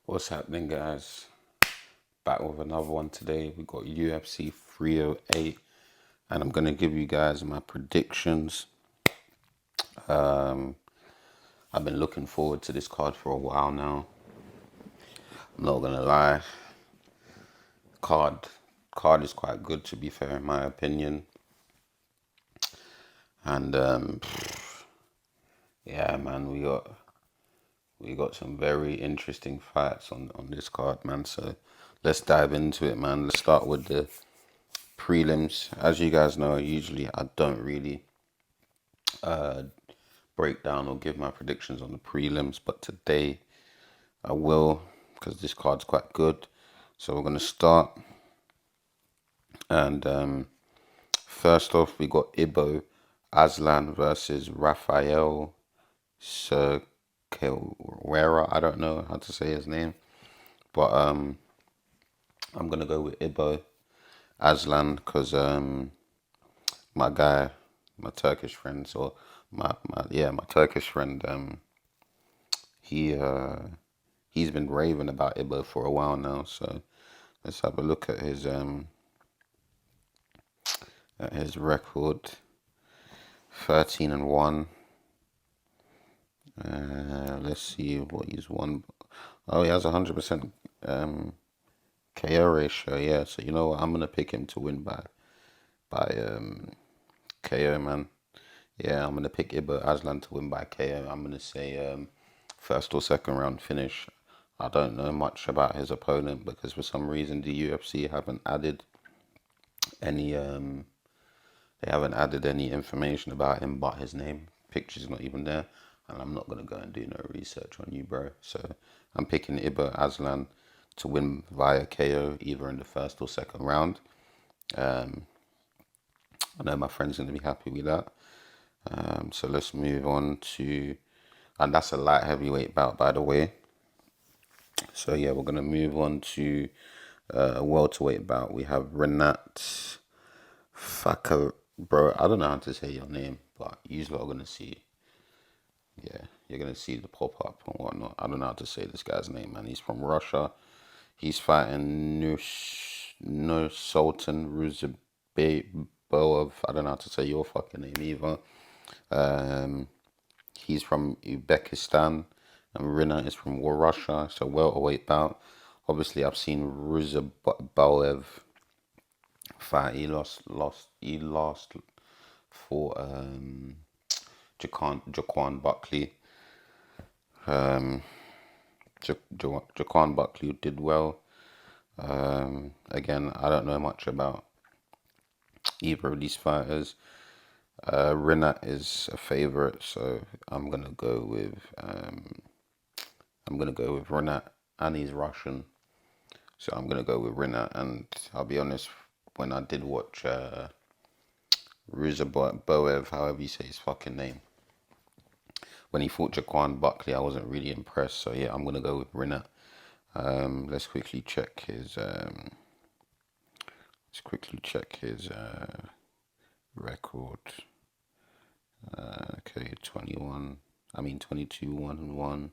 What's happening, guys? Back with another one today. We got UFC 308, and I'm gonna give you guys my predictions. I've been looking forward to this card for a while now. I'm not gonna lie. Card card is quite good, to be fair, in my opinion. And yeah, man, we got some very interesting fights on this card, man. So let's dive into it, man. Let's start with the prelims. As you guys know, usually I don't really break down or give my predictions on the prelims, but today I will because this card's quite good. So we're gonna start, and first off we got Ibo Aslan versus Rafael Serqueira. I don't know how to say his name, but I'm gonna go with Ibo Aslan because my guy, my Turkish friend, so my Turkish friend, he he's been raving about Ibo for a while now. So let's have a look at his record. 13-1. Let's see what he's won. Oh, he has 100% KO ratio. Yeah, so you know what? I'm gonna pick him to win by KO, man. Yeah, I'm gonna pick Ibo Aslan to win by KO. I'm gonna say first or second round finish. I don't know much about his opponent because for some reason the UFC haven't added any they haven't added any information about him but his name. Picture's not even there, and I'm not gonna go and do no research on you, bro. So I'm picking Ibo Aslan to win via KO either in the first or second round. I know my friend's gonna be happy with that. So let's move on to, and that's a light heavyweight bout, by the way. So yeah, we're gonna move on to a welterweight bout. We have Renat Fakar, bro. I don't know how to say your name, but usually I'm gonna see. Yeah, you're gonna see the pop up and whatnot. I don't know how to say this guy's name, man. He's from Russia. He's fighting Nur Sultan Ruzabov. I don't know how to say your fucking name either. Um, he's from Uzbekistan, and Rina is from Russia. So welterweight bout. Obviously, I've seen Ruzabov fight. He lost for Jaquan Buckley. Jaquan Buckley did well. Again, I don't know much about either of these fighters. Rinat is a favorite, so I'm gonna go with Rinat, and he's Russian, so I'm gonna go with Rinat. And I'll be honest, when I did watch Boev, however you say his fucking name, when he fought Jaquan Buckley, I wasn't really impressed. So yeah, I'm gonna go with Rinat. Let's quickly check his record. Okay, 21. I mean 22, 1-1.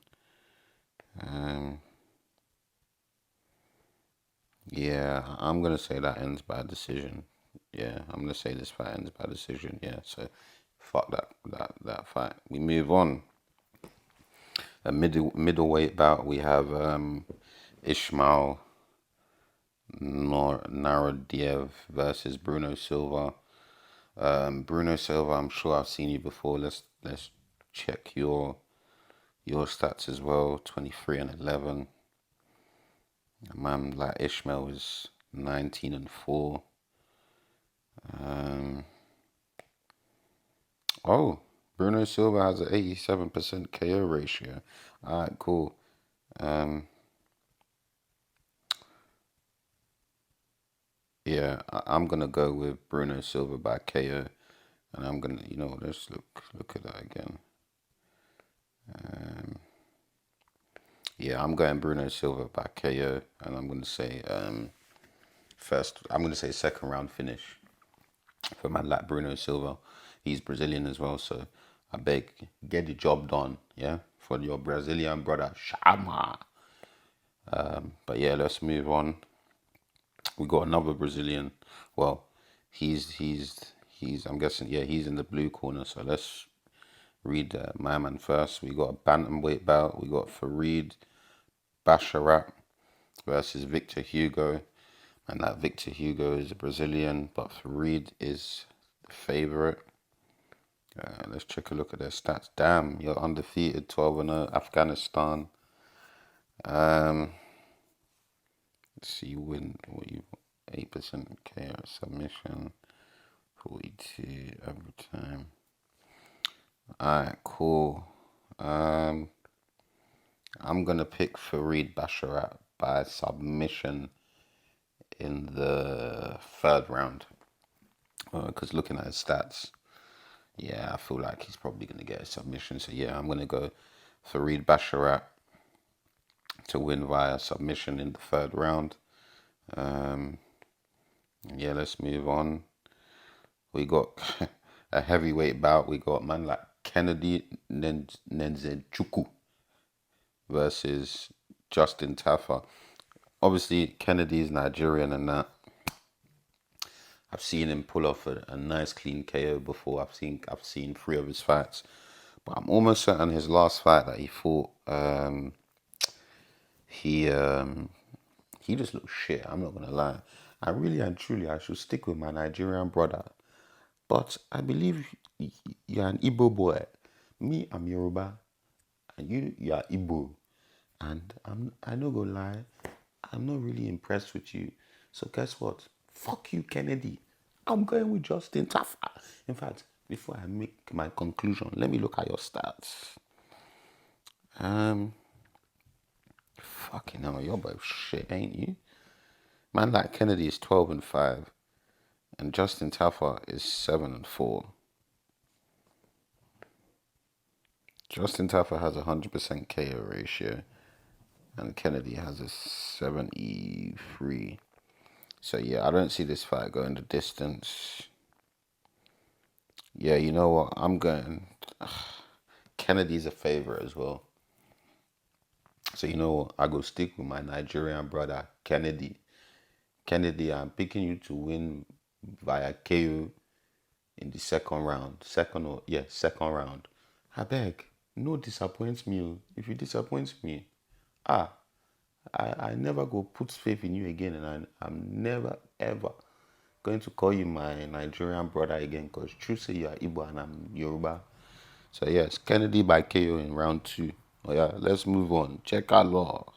Yeah, I'm gonna say that ends by decision. Yeah, I'm gonna say this fight ends by decision. Yeah, so fuck that fight. We move on. A middleweight bout. We have Ishmael Naradiev versus Bruno Silva. Bruno Silva, I'm sure I've seen you before. Let's check your stats as well. 23-11. A man like Ishmael is 19-4. Oh, Bruno Silva has an 87% KO ratio. All right, cool. Yeah, I'm gonna go with Bruno Silva by KO, and I'm gonna, let's look at that again. Yeah, I'm going Bruno Silva by KO, and I'm gonna say second round finish for a man like Bruno Silva. He's Brazilian as well, so I beg, get the job done, yeah, for your Brazilian brother Shama. But yeah, let's move on. We got another Brazilian. Well, he's. I'm guessing, yeah, he's in the blue corner. So let's read my man first. We got a bantamweight bout. We got Farid Basharat versus Victor Hugo, and that Victor Hugo is a Brazilian, but Farid is the favorite. Let's check a look at their stats. Damn, you're undefeated, 12-0, Afghanistan. Let's see, win. What you 8% KO submission, 42 overtime. Alright, cool. I'm gonna pick Farid Basharat by submission in the third round. Because looking at his stats, yeah, I feel like he's probably gonna get a submission. So yeah, I'm gonna go Farid Basharat to win via submission in the third round. Yeah, let's move on. We got a heavyweight bout. We got man like Kennedy Nzenchuku versus Justin Taffa. Obviously, Kennedy's Nigerian and that. I've seen him pull off a nice clean KO before. I've seen 3 of his fights, but I'm almost certain his last fight that he fought, he he just looked shit. I'm not gonna lie. I really and truly I should stick with my Nigerian brother, but I believe you're an Igbo boy. Me, I'm Yoruba, and you're Igbo, and I no go lie. I'm not really impressed with you. So guess what? Fuck you, Kennedy. I'm going with Justin Taffa. In fact, before I make my conclusion, let me look at your stats. Fucking hell, you're both shit, ain't you? Man like Kennedy is 12-5, and Justin Taffa is 7-4. Justin Taffa has 100% KO ratio, and Kennedy has a 73. So yeah, I don't see this fight going the distance. Yeah, you know what? I'm going. Kennedy's a favorite as well. So you know what? I go stick with my Nigerian brother Kennedy. Kennedy, I'm picking you to win via KO in the second round. Second round. I beg, no disappoint me. Oh. If you disappoint me, ah, I never go put faith in you again, and I'm never ever going to call you my Nigerian brother again, because true say you are Igbo and I'm Yoruba. So yes, Kennedy by KO in round 2. Oh yeah, let's move on. Check our law.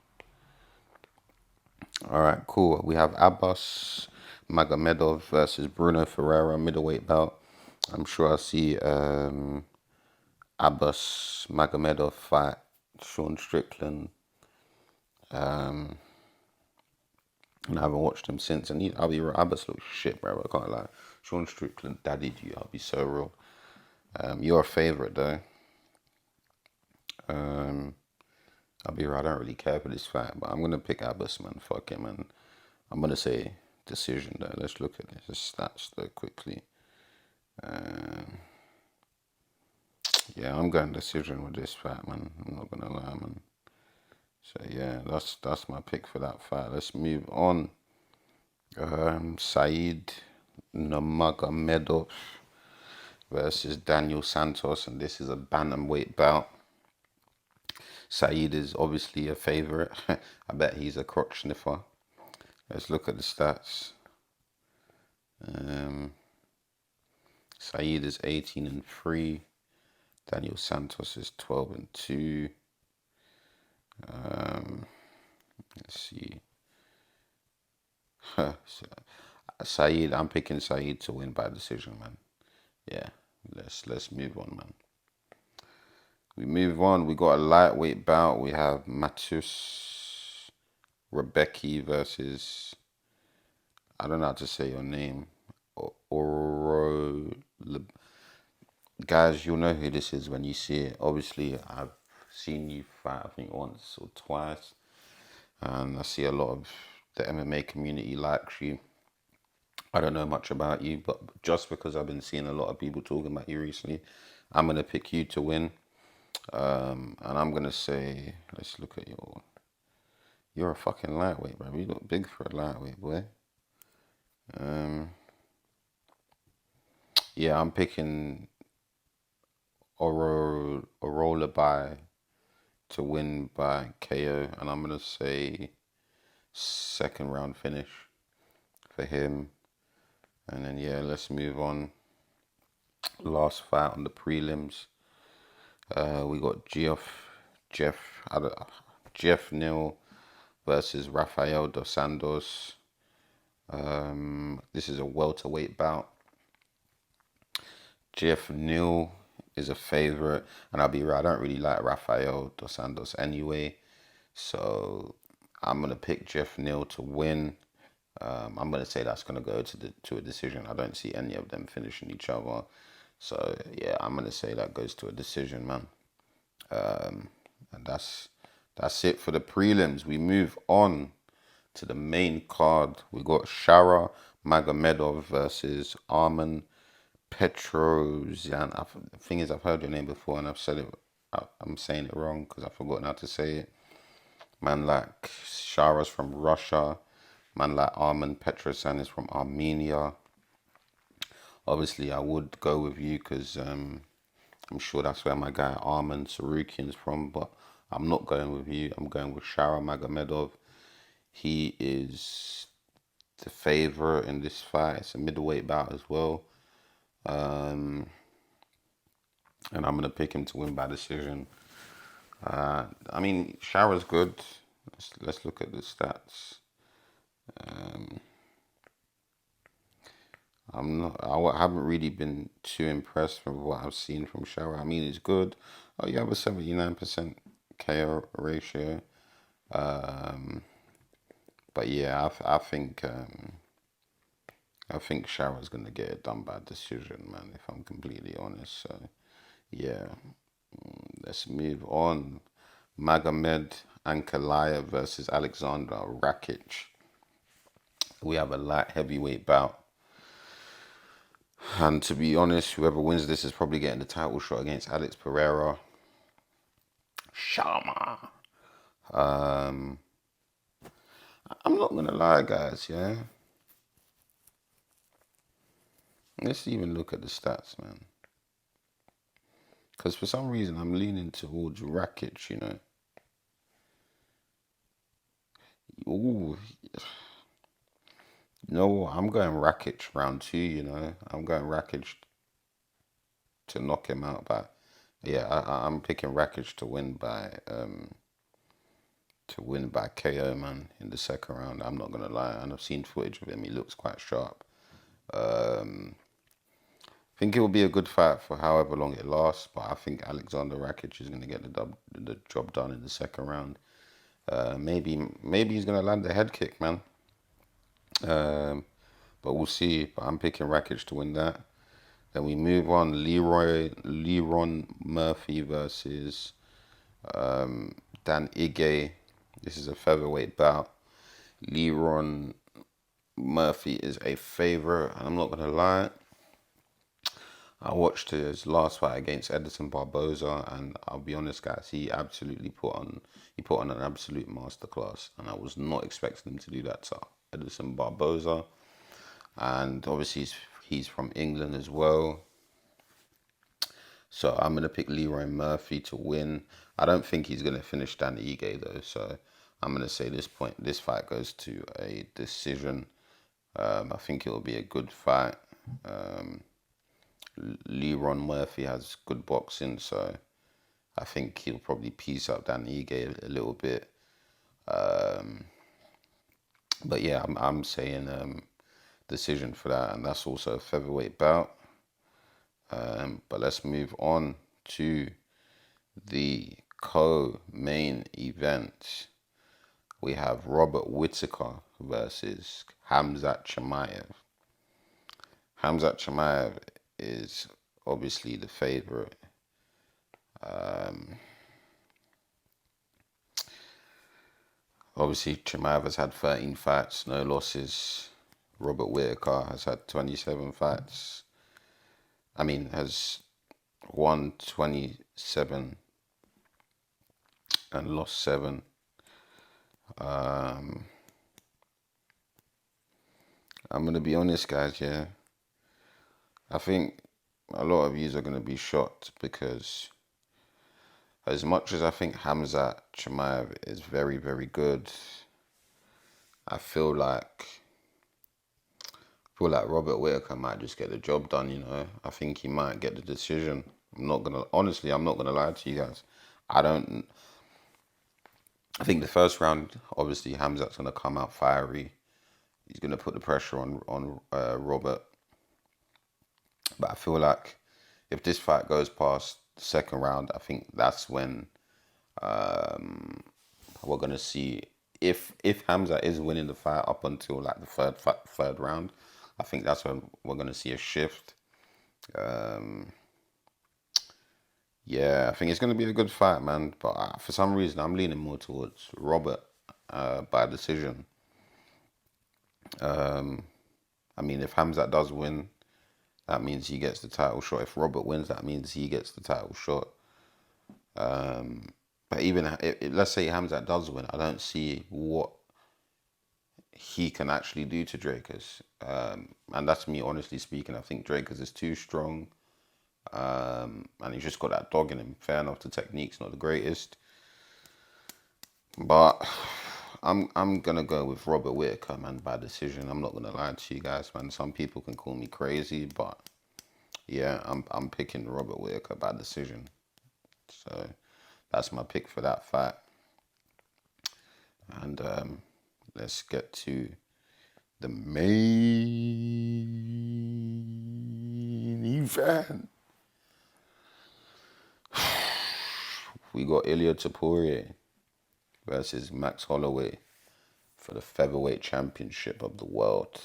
All right, cool. We have Abbas Magomedov versus Bruno Ferreira, middleweight bout. I'm sure I'll see Abbas Magomedov fight Sean Strickland. And I haven't watched him since. And I'll be real, Abbas looks shit, bro. I can't lie. Sean Strickland daddied you. I'll be so real. You're a favorite though. I'll be real. I don't really care for this fight, but I'm gonna pick Abbas, man. Fuck him, man. I'm gonna say decision though. Let's look at his stats though quickly. Yeah, I'm going decision with this fight, man. I'm not gonna lie, man. So yeah, that's my pick for that fight. Let's move on. Saeed Nurmagomedov versus Daniel Santos, and this is a bantamweight bout. Saeed is obviously a favorite. I bet he's a crotch sniffer. Let's look at the stats. Saeed is 18-3. Daniel Santos is 12-2. Let's see. Saeed, I'm picking Saeed to win by decision, man. Yeah, let's move on, man. We move on. We got a lightweight bout. We have Matus Rebecki versus, I don't know how to say your name. Oro. Guys, you'll know who this is when you see it. Obviously, I've seen you fight, I think once or twice. And I see a lot of the MMA community likes you. I don't know much about you, but just because I've been seeing a lot of people talking about you recently, I'm going to pick you to win. And I'm going to say, let's look at your... You're a fucking lightweight, bro. You look big for a lightweight, boy. Um, yeah, I'm picking Orola to win by KO, and I'm gonna say second round finish for him. And then yeah, let's move on. Last fight on the prelims. We got Jeff Jeff Neal versus Rafael dos Santos. This is a welterweight bout. Jeff Neal is a favorite, and I'll be right. I don't really like Rafael dos Santos anyway, so I'm gonna pick Jeff Neal to win. I'm gonna say that's gonna go to a decision. I don't see any of them finishing each other, so yeah, I'm gonna say that goes to a decision, man. And that's it for the prelims. We move on to the main card. We got Shara Magomedov versus Arman Petrosyan. The thing is, I've heard your name before and I've said it. I'm saying it wrong because I've forgotten how to say it. Man like Shara's from Russia. Man like Arman Petrosyan is from Armenia. Obviously, I would go with you because I'm sure that's where my guy Arman Sarukian's from, but I'm not going with you. I'm going with Shara Magomedov. He is the favorite in this fight. It's a middleweight bout as well. And I'm going to pick him to win by decision. I mean, Shara's good. Let's look at the stats. I haven't really been too impressed with what I've seen from Shara. I mean, it's good. Oh, you have a 79% KO ratio. But yeah, I think Shara's gonna get it done by decision, man. If I'm completely honest. So yeah, let's move on. Magomed Ankalaev versus Alexander Rakic. We have a light heavyweight bout. And to be honest, whoever wins this is probably getting the title shot against Alex Pereira. Shama. I'm not gonna lie, guys. Yeah, let's even look at the stats, man. Because for some reason I'm leaning towards Rakic. Ooh, no, I'm going Rakic round two. I'm going Rakic to knock him out. But yeah, I'm picking Rakic to win by KO, man, in the second round. I'm not gonna lie, and I've seen footage of him. He looks quite sharp. I think it will be a good fight for however long it lasts, but I think Alexander Rakic is gonna get the job done in the second round. Maybe he's gonna land a head kick, man. But we'll see. But I'm picking Rakic to win that. Then we move on. Leron Murphy versus Dan Ige. This is a featherweight bout. Leron Murphy is a favorite, and I'm not gonna lie. I watched his last fight against Edison Barboza, and I'll be honest, guys, he put on an absolute masterclass, and I was not expecting him to do that to Edison Barboza. And obviously, he's from England as well. So I'm gonna pick Leroy Murphy to win. I don't think he's gonna finish Dan Ige though, so I'm gonna say this fight goes to a decision. I think it'll be a good fight. Leron Murphy has good boxing, so I think he'll probably piece up Dan Ige a little bit. But yeah, I'm saying decision for that, and that's also a featherweight bout. But let's move on to the co-main event. We have Robert Whittaker versus Khamzat Chimaev. Khamzat Chimaev is obviously the favorite. Obviously, Chimaev has had 13 fights, no losses. Robert Whittaker has had 27 fights. Has won 27 and lost 7. I'm gonna be honest, guys. Yeah, I think a lot of yous are gonna be shocked because as much as I think Khamzat Chimaev is very, very good, I feel like Robert Whittaker might just get the job done. I think he might get the decision. I'm not gonna lie to you guys. I don't. I think the first round, obviously, Hamzat's gonna come out fiery. He's gonna put the pressure on Robert. But I feel like if this fight goes past the second round, I think that's when we're gonna see if Hamzat is winning the fight up until like the third round. I think that's when we're gonna see a shift. Yeah, I think it's gonna be a good fight, man. But for some reason, I'm leaning more towards Robert by decision. I mean, if Hamzat does win, that means he gets the title shot. If Robert wins, that means he gets the title shot. But even if let's say Hamzat does win, I don't see what he can actually do to Dracus. And that's me honestly speaking. I think Dracus is too strong. And he's just got that dog in him. Fair enough, the technique's not the greatest. But I'm gonna go with Robert Whittaker, man, by decision. I'm not gonna lie to you guys, man. Some people can call me crazy, but yeah, I'm picking Robert Whittaker by decision. So that's my pick for that fight. And let's get to the main event. We got Ilia Topuria versus Max Holloway for the featherweight championship of the world.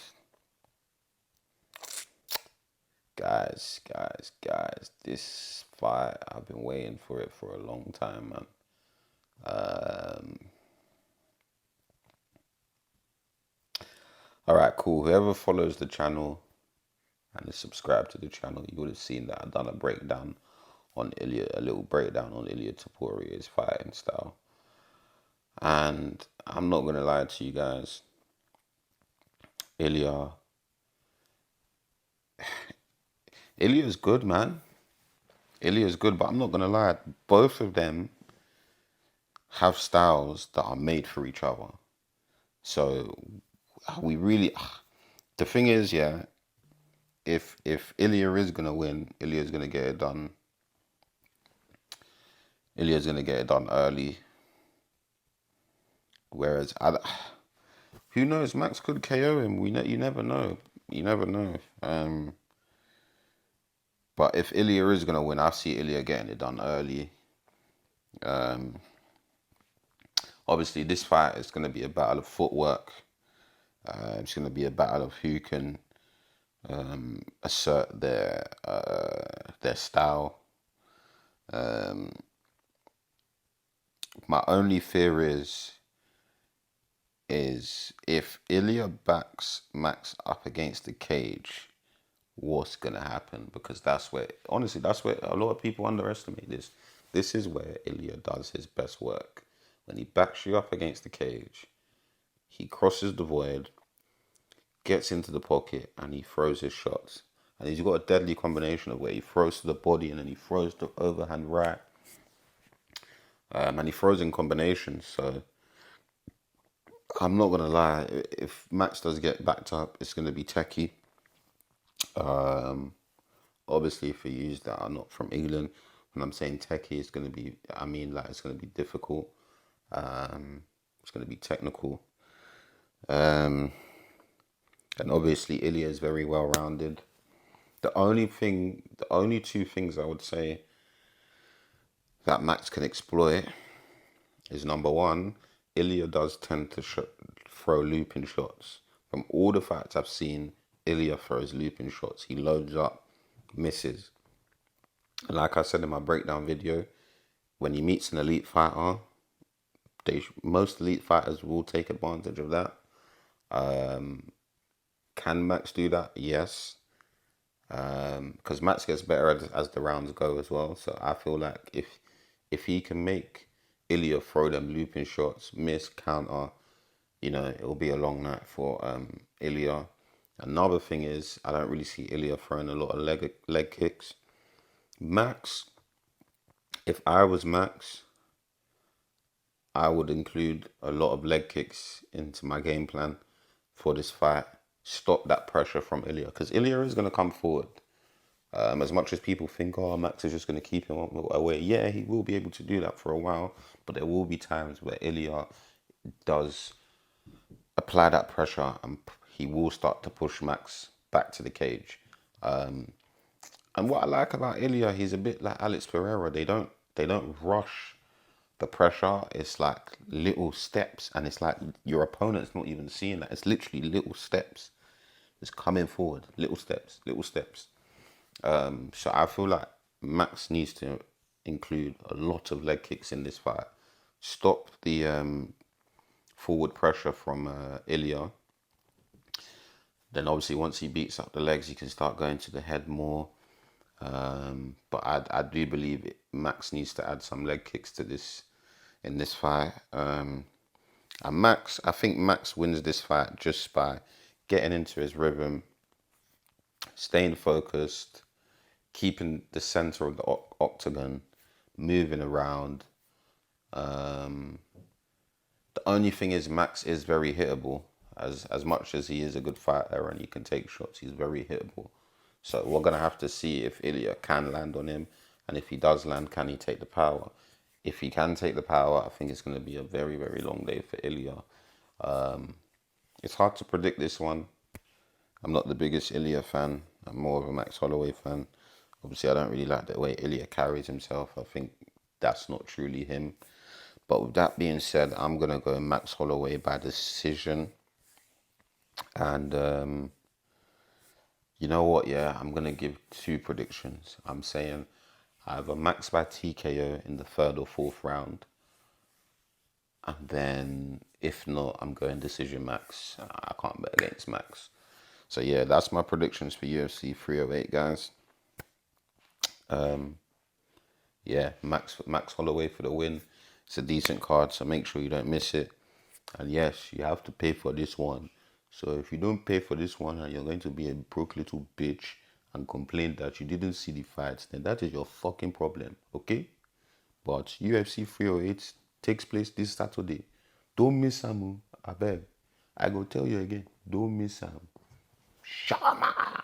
Guys, this fight, I've been waiting for it for a long time, man. Alright, cool. Whoever follows the channel and is subscribed to the channel, you would have seen that I've done a breakdown on Ilia, a little breakdown on Ilia Topuria's fighting style. And I'm not gonna lie to you guys, Ilia's good, man. Ilia's good, but I'm not gonna lie, both of them have styles that are made for each other. So we really, the thing is, yeah, if Ilia is gonna win, Ilia's gonna get it done. Ilia's gonna get it done early. Whereas, who knows? Max could KO him. You never know. You never know. But if Ilia is gonna win, I see Ilia getting it done early. Obviously, this fight is gonna be a battle of footwork. It's gonna be a battle of who can assert their style. My only fear is if Ilia backs Max up against the cage, what's gonna happen? Because that's where, honestly, that's where a lot of people underestimate this. This is where Ilia does his best work. When he backs you up against the cage, he crosses the void, gets into the pocket, and he throws his shots. And he's got a deadly combination of where he throws to the body and then he throws the overhand right. And he throws in combinations. So I'm not gonna lie, if Max does get backed up, it's gonna be techie. Obviously, for you that are not from England, when I'm saying techie, it's gonna be, I mean, like, it's gonna be difficult. It's gonna be technical. And obviously, Ilya is very well rounded. The only two things I would say that Max can exploit is number one, Ilya does tend to throw looping shots. From all the fights I've seen, Ilya throws looping shots. He loads up, misses. And like I said in my breakdown video, when he meets an elite fighter, most elite fighters will take advantage of that. Can Max do that? Yes. Because Max gets better as the rounds go as well. So I feel like if he can make Ilya throw them looping shots, miss, counter, it'll be a long night for Ilya. Another thing is I don't really see Ilya throwing a lot of leg kicks. Max, if I was Max, I would include a lot of leg kicks into my game plan for this fight. Stop that pressure from Ilya, because Ilya is going to come forward. As much as people think, oh, Max is just going to keep him away, yeah, he will be able to do that for a while, but there will be times where Ilya does apply that pressure and he will start to push Max back to the cage. And what I like about Ilya, he's a bit like Alex Pereira. They don't rush the pressure. It's like little steps, and it's like your opponent's not even seeing that. It's literally little steps. It's coming forward, little steps, little steps. So I feel like Max needs to include a lot of leg kicks in this fight. Stop the forward pressure from Ilya. Then obviously once he beats up the legs, he can start going to the head more. But I do believe Max needs to add some leg kicks to this in this fight. And I think Max wins this fight just by getting into his rhythm, staying focused, keeping the center of the octagon, moving around. The only thing is Max is very hittable. As much as he is a good fighter and he can take shots, he's very hittable. So we're gonna have to see if Ilya can land on him, and if he does land, can he take the power? If he can take the power, I think it's gonna be a very, very long day for Ilya. It's hard to predict this one. I'm not the biggest Ilya fan. I'm more of a Max Holloway fan. Obviously, I don't really like the way Ilya carries himself. I think that's not truly him. But with that being said, I'm gonna go Max Holloway by decision. And you know what? Yeah, I'm gonna give two predictions. I'm saying either Max by TKO in the third or fourth round, and then if not, I'm going decision Max. I can't bet against Max. So yeah, that's my predictions for UFC 308, guys. Yeah, Max Holloway for the win. It's a decent card, so make sure you don't miss it. And yes, you have to pay for this one. So if you don't pay for this one and you're going to be a broke little bitch and complain that you didn't see the fights, then that is your fucking problem, okay? But UFC 308 takes place this Saturday. Don't miss Samu. I beg. I go tell you again. Don't miss Sam. Shama.